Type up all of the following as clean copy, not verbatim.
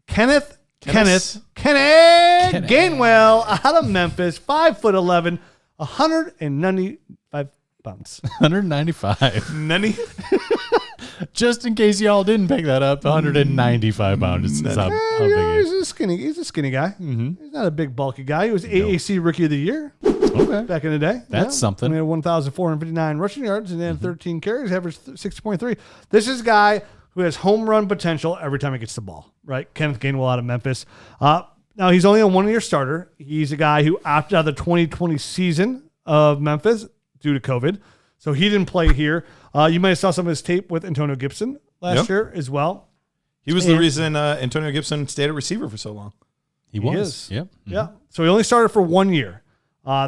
Kenneth Gainwell out of Memphis, 5'11", 195 pounds. 195. Nani? Just in case y'all didn't pick that up, 195 pounds. Is how big he is. He's a skinny guy. Mm-hmm. He's not a big, bulky guy. He was AAC Rookie of the Year back in the day. That's something. He had 1,459 rushing yards and then 13 carries, averaged 60.3. This is a guy who has home run potential every time he gets the ball, right? Kenneth Gainwell out of Memphis. Now, he's only a one-year starter. He's a guy who opted out of the 2020 season of Memphis due to COVID. So he didn't play here. You might have saw some of his tape with Antonio Gibson last year as well. He was the reason Antonio Gibson stayed at receiver for so long. He was. Yep. Mm-hmm. Yeah. So he only started for 1 year.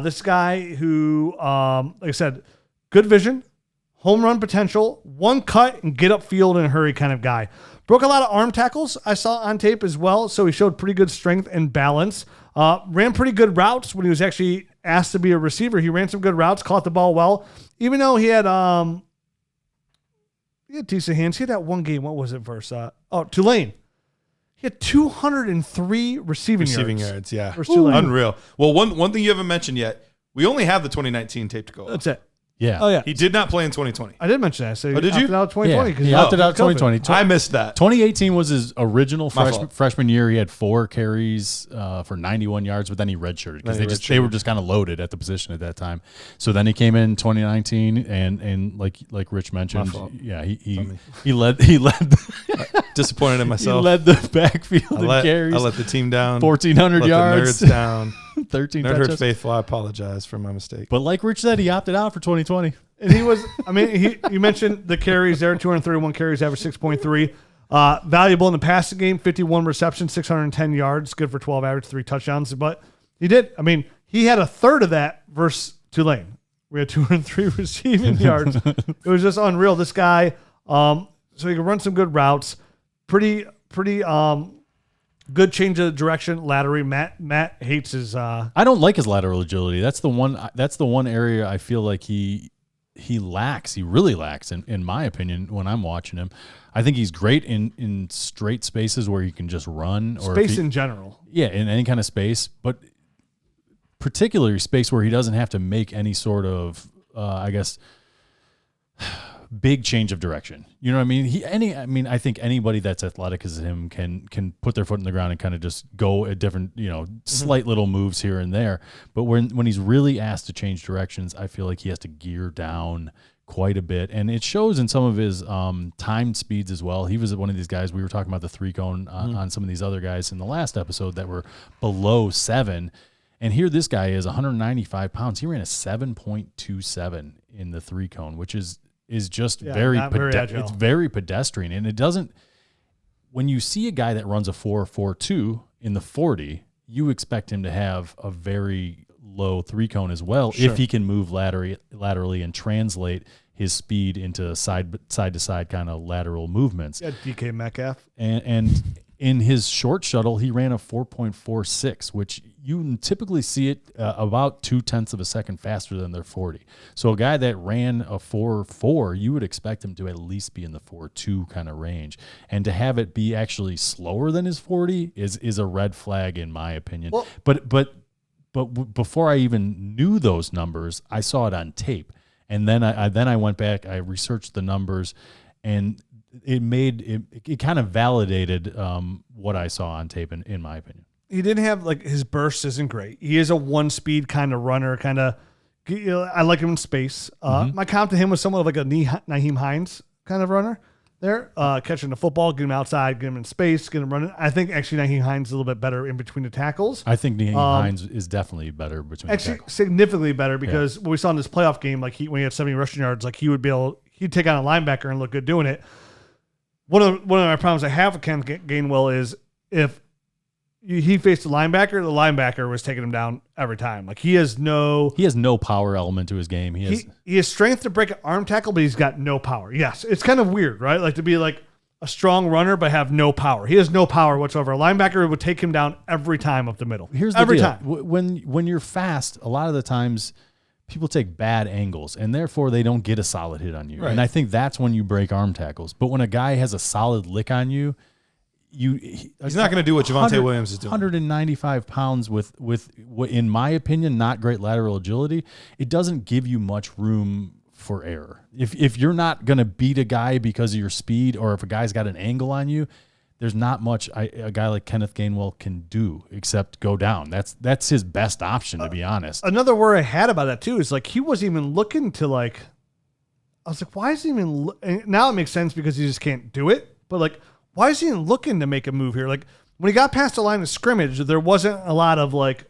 This guy who, like I said, good vision, home run potential, one cut and get upfield in a hurry kind of guy. Broke a lot of arm tackles I saw on tape as well, so he showed pretty good strength and balance. Ran pretty good routes when he was actually asked to be a receiver. He ran some good routes, caught the ball well. Even though he had decent hands. He had that one game. What was it versus? Tulane. He had 203 receiving yards. Yeah. Tulane. Unreal. Well, one thing you haven't mentioned yet, we only have the 2019 tape to go That's on. it. Yeah. Oh, yeah. He did not play in 2020. I did mention that. So did you? Opted out 2020. Yeah, he opted out 2020. I missed that. 2018 was his original fault. freshman year. He had 4 carries for 91 yards, but then he redshirted because they were just kind of loaded at the position at that time. So then he came in 2019, and like Rich mentioned, he led disappointed in myself. He led the backfield in carries. I let the team down. 1,400 yards. The nerds down. 13 Nerd touches. Herd faithful, I apologize for my mistake. But like Rich said, he opted out for 2020. And he was, you mentioned the carries there, 231 carries, average 6.3. Valuable in the passing game, 51 receptions, 610 yards, good for 12 average, 3 touchdowns. But he did, he had a third of that versus Tulane. We had 203 receiving yards. It was just unreal. This guy, so he could run some good routes, pretty good change of direction, laterally. Matt hates his. I don't like his lateral agility. That's the one area I feel like he lacks. He really lacks, in my opinion, when I'm watching him. I think he's great in straight spaces where he can just run. Or space in general. Yeah, in any kind of space, but particularly space where he doesn't have to make any sort of, big change of direction. You know what I mean? I think anybody that's athletic as him can put their foot in the ground and kind of just go at different, slight little moves here and there. But when he's really asked to change directions, I feel like he has to gear down quite a bit. And it shows in some of his timed speeds as well. He was one of these guys, we were talking about the 3-cone on some of these other guys in the last episode that were below 7. And here this guy is 195 pounds. He ran a 7.27 in the 3-cone, which is just very agile. It's very pedestrian. And it doesn't, when you see a guy that runs a 4.42 in the 40, you expect him to have a very low 3-cone as well, if he can move laterally and translate his speed into side to side kind of lateral movements. Yeah, DK Metcalf. And in his short shuttle, he ran a 4.46, which you typically see it about 0.2 of a second faster than their 40. So a guy that ran a 4.4, you would expect him to at least be in the 4.2 kind of range. And to have it be actually slower than his 40 is a red flag in my opinion. Well, but before I even knew those numbers, I saw it on tape. And then I went back, I researched the numbers, and it kind of validated what I saw on tape in my opinion. He didn't have, his burst isn't great. He is a one-speed kind of runner, I like him in space. My comp to him was somewhat like a Nyheim Hines kind of runner there, catching the football, get him outside, get him in space, get him running. I think actually Nyheim Hines is a little bit better in between the tackles. I think Nyheim Hines is definitely better between the tackles. Significantly better, because what we saw in this playoff game, when he had 70 rushing yards, he'd take on a linebacker and look good doing it. One of my problems I have with Kenneth Gainwell is if he faced the linebacker was taking him down every time. He has no power element to his game. He has strength to break an arm tackle, but he's got no power. Yes, it's kind of weird, right? To be a strong runner but have no power. He has no power whatsoever. A linebacker would take him down every time up the middle. Here's the deal. When you're fast, a lot of the times people take bad angles, and therefore they don't get a solid hit on you. Right. And I think that's when you break arm tackles. But when a guy has a solid lick on you, He's not going to do what Javonte Williams is doing. 195 pounds with, in my opinion, not great lateral agility. It doesn't give you much room for error. If you're not going to beat a guy because of your speed, or if a guy's got an angle on you, there's not much a guy like Kenneth Gainwell can do except go down. That's his best option, to be honest. Another worry I had about that too is like he wasn't even looking to like. I was like, why is he even? Now it makes sense because he just can't do it. But like, why is he even looking to make a move here? Like when he got past the line of scrimmage, there wasn't a lot of like,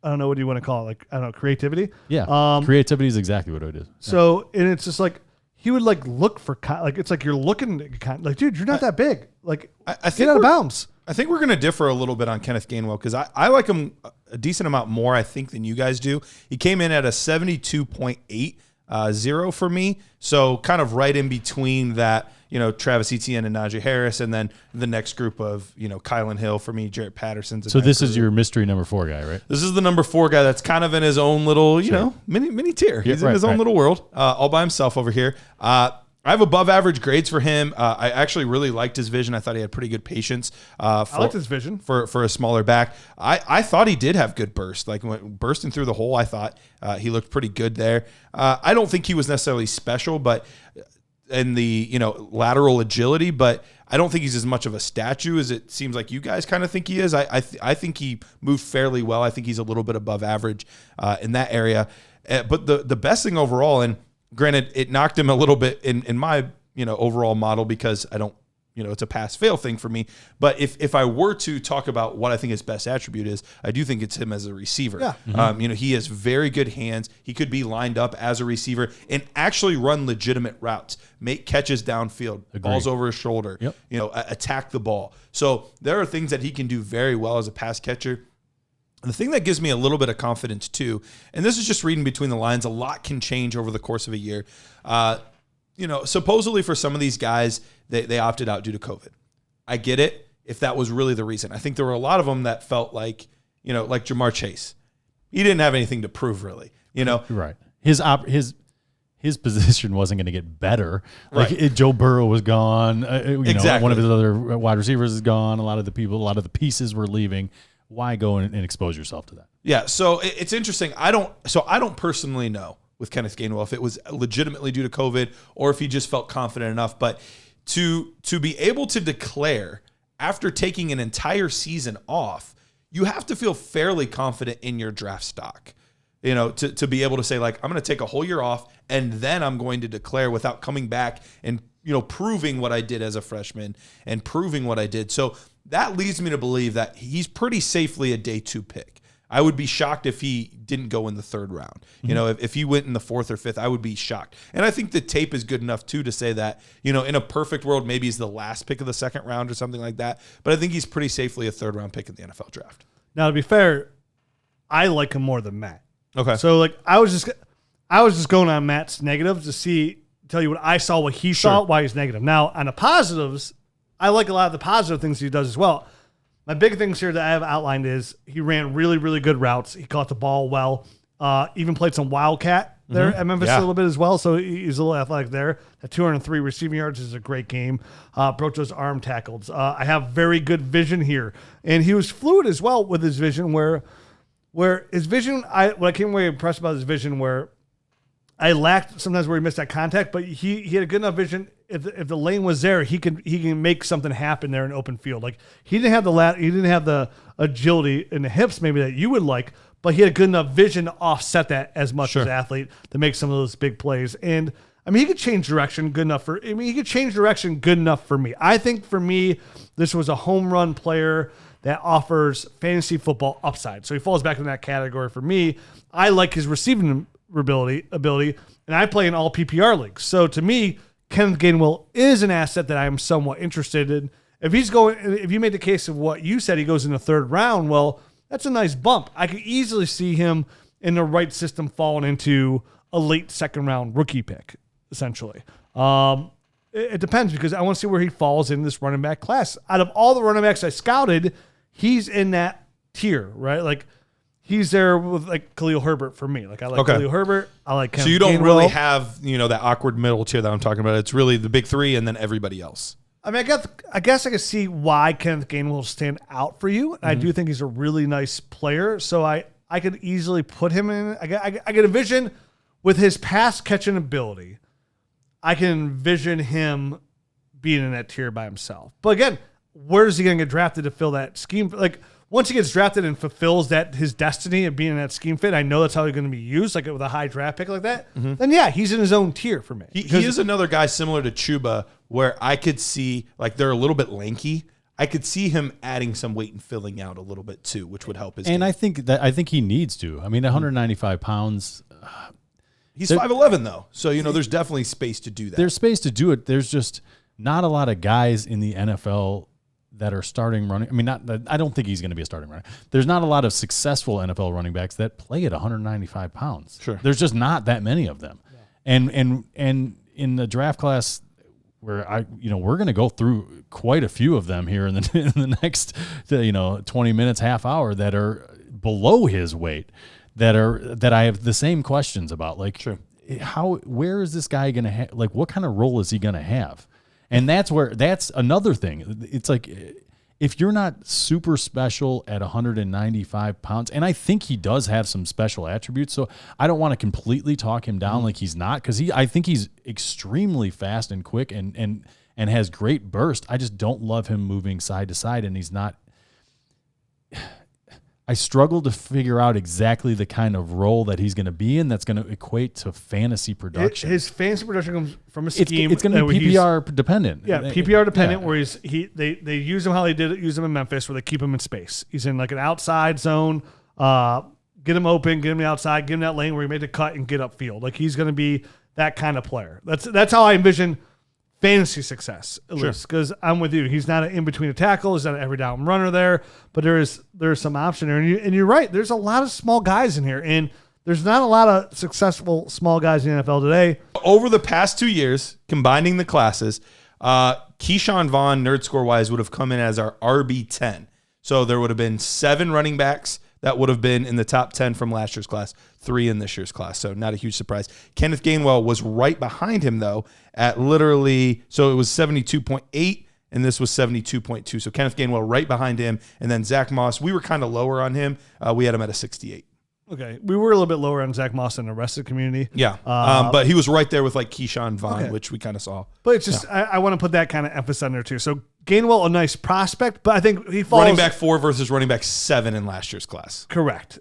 I don't know, what do you want to call it? Like, I don't know, creativity. Yeah, creativity is exactly what it is. So and it's just like he would like look for like it's like you're looking like, dude, you're not that big. Like, I think get out of bounds. I think we're going to differ a little bit on Kenneth Gainwell because I like him a decent amount more, I think, than you guys do. He came in at a 72.8. 0 for me. So kind of right in between that, Travis Etienne and Najee Harris, and then the next group of, Kylan Hill for me, Jarrett Patterson's. So this is your mystery number 4 guy, right? This is the number 4 guy that's kind of in his own little, mini tier. He's in his own little world, all by himself over here. I have above average grades for him. I actually really liked his vision. I thought he had pretty good patience. I liked his vision for a smaller back. I thought he did have good burst. Like when bursting through the hole, I thought he looked pretty good there. I don't think he was necessarily special, but in the lateral agility, but I don't think he's as much of a statue as it seems like you guys kind of think he is. I think he moved fairly well. I think he's a little bit above average in that area. But the best thing overall, and granted, it knocked him a little bit in my overall model because I don't it's a pass-fail thing for me. But if I were to talk about what I think his best attribute is, I do think it's him as a receiver. Yeah. Mm-hmm. He has very good hands. He could be lined up as a receiver and actually run legitimate routes, make catches downfield, balls over his shoulder, attack the ball. So there are things that he can do very well as a pass catcher. The thing that gives me a little bit of confidence too, and this is just reading between the lines, a lot can change over the course of a year. Supposedly for some of these guys, they opted out due to COVID. I get it if that was really the reason. I think there were a lot of them that felt like, like Jamar Chase. He didn't have anything to prove really, Right. His position wasn't going to get better. Like right. Joe Burrow was gone. Exactly. One of his other wide receivers is gone. A lot of the pieces were leaving. Why go and expose yourself to that? Yeah, so it's interesting. I don't personally know with Kenneth Gainwell if it was legitimately due to COVID or if he just felt confident enough. But to be able to declare after taking an entire season off, you have to feel fairly confident in your draft stock. To be able to say, like, I'm going to take a whole year off and then I'm going to declare without coming back and proving what I did as a freshman and proving what I did. So that leads me to believe that he's pretty safely a day 2 pick. I would be shocked if he didn't go in the 3rd round. Mm-hmm. If he went in the 4th or 5th, I would be shocked. And I think the tape is good enough too to say that, in a perfect world, maybe he's the last pick of the 2nd round or something like that. But I think he's pretty safely a 3rd round pick in the NFL draft. Now, to be fair, I like him more than Matt. Okay. So like I was just going on Matt's negatives to tell you what I saw, what he saw, why he's negative. Now on the positives, I like a lot of the positive things he does as well. My big things here that I have outlined is he ran really, really good routes. He caught the ball well. Even played some wildcat there at Memphis a little bit as well. So he's a little athletic there. At 203 receiving yards is a great game. Broke those arm tackles. I have very good vision here. And he was fluid as well with his vision where his vision, what I came away impressed about his vision where I lacked sometimes where he missed that contact, but he had a good enough vision. If the lane was there, he can make something happen there in open field. Like he didn't have the agility in the hips maybe that you would like, but he had a good enough vision to offset that as much as an athlete to make some of those big plays. And I mean, he could change direction good enough for me. I think for me, this was a home run player that offers fantasy football upside. So he falls back in that category for me. I like his receiving ability, and I play in all PPR leagues. So to me, Kenneth Gainwell is an asset that I'm somewhat interested in. If you made the case of what you said, he goes in the 3rd round, well, that's a nice bump. I could easily see him in the right system falling into a late 2nd round rookie pick, essentially. It depends because I want to see where he falls in this running back class. Out of all the running backs I scouted, he's in that tier, right? Like he's there with like Khalil Herbert for me. Like I like Khalil Herbert. I like Kenneth So you don't Gainwell. really have, that awkward middle tier that I'm talking about. It's really the big 3 and then everybody else. I mean, I guess I can see why Kenneth Gainwell will stand out for you. I do think he's a really nice player, so I could easily put him in. I get a vision with his pass catching ability. I can envision him being in that tier by himself. But again, where is he going to get drafted to fill that scheme? Like, once he gets drafted and fulfills that his destiny of being in that scheme fit, I know that's how he's going to be used, like with a high draft pick like that. Then yeah, he's in his own tier for me. He is another guy similar to Chuba, where I could see, like, they're a little bit lanky. I could see him adding some weight and filling out a little bit too, which would help his game. I think he needs to. I mean, 195 pounds. He's 5'11" though, so there's definitely space to do that. There's space to do it. There's just not a lot of guys in the NFL that are starting running. I mean, I don't think he's going to be a starting runner. There's not a lot of successful NFL running backs that play at 195 pounds. Sure. There's just not that many of them. Yeah. And in the draft class where we're going to go through quite a few of them here in the next 20 minutes, half hour that are below his weight that I have the same questions about. Like, sure. Where is this guy going to have, like, what kind of role is he going to have? And that's another thing. It's like, if you're not super special at 195 pounds, and I think he does have some special attributes, so I don't want to completely talk him down like he's not, because I think he's extremely fast and quick and has great burst. I just don't love him moving side to side, and he's not. I struggle to figure out exactly the kind of role that he's going to be in that's going to equate to fantasy production. His fantasy production comes from a scheme. It's going to be PPR dependent. Yeah, PPR dependent, where they use him how they use him in Memphis, where they keep him in space. He's in like an outside zone, get him open, get him outside, get him that lane where he made the cut and get upfield. Like, he's going to be that kind of player. That's how I envision fantasy success, at least, because I'm with you. He's not an in-between tackle. He's not an every down runner there, but there's some option there. And you're right. There's a lot of small guys in here, and there's not a lot of successful small guys in the NFL today. Over the past 2 years, combining the classes, Keyshawn Vaughn, nerd score-wise, would have come in as our RB 10. So there would have been 7 running backs that would have been in the top 10 from last year's class, 3 in this year's class. So not a huge surprise. Kenneth Gainwell was right behind him, though, at literally, so it was 72.8, and this was 72.2. So Kenneth Gainwell right behind him. And then Zach Moss, we were kind of lower on him. We had him at a 68. Okay. We were a little bit lower on Zach Moss than the rest of the community. Yeah. But he was right there with like Keyshawn Vaughn, which we kind of saw. But it's just, I want to put that kind of emphasis on there too. So Gainwell, a nice prospect, but I think he falls. Running back 4 versus running back 7 in last year's class. Correct.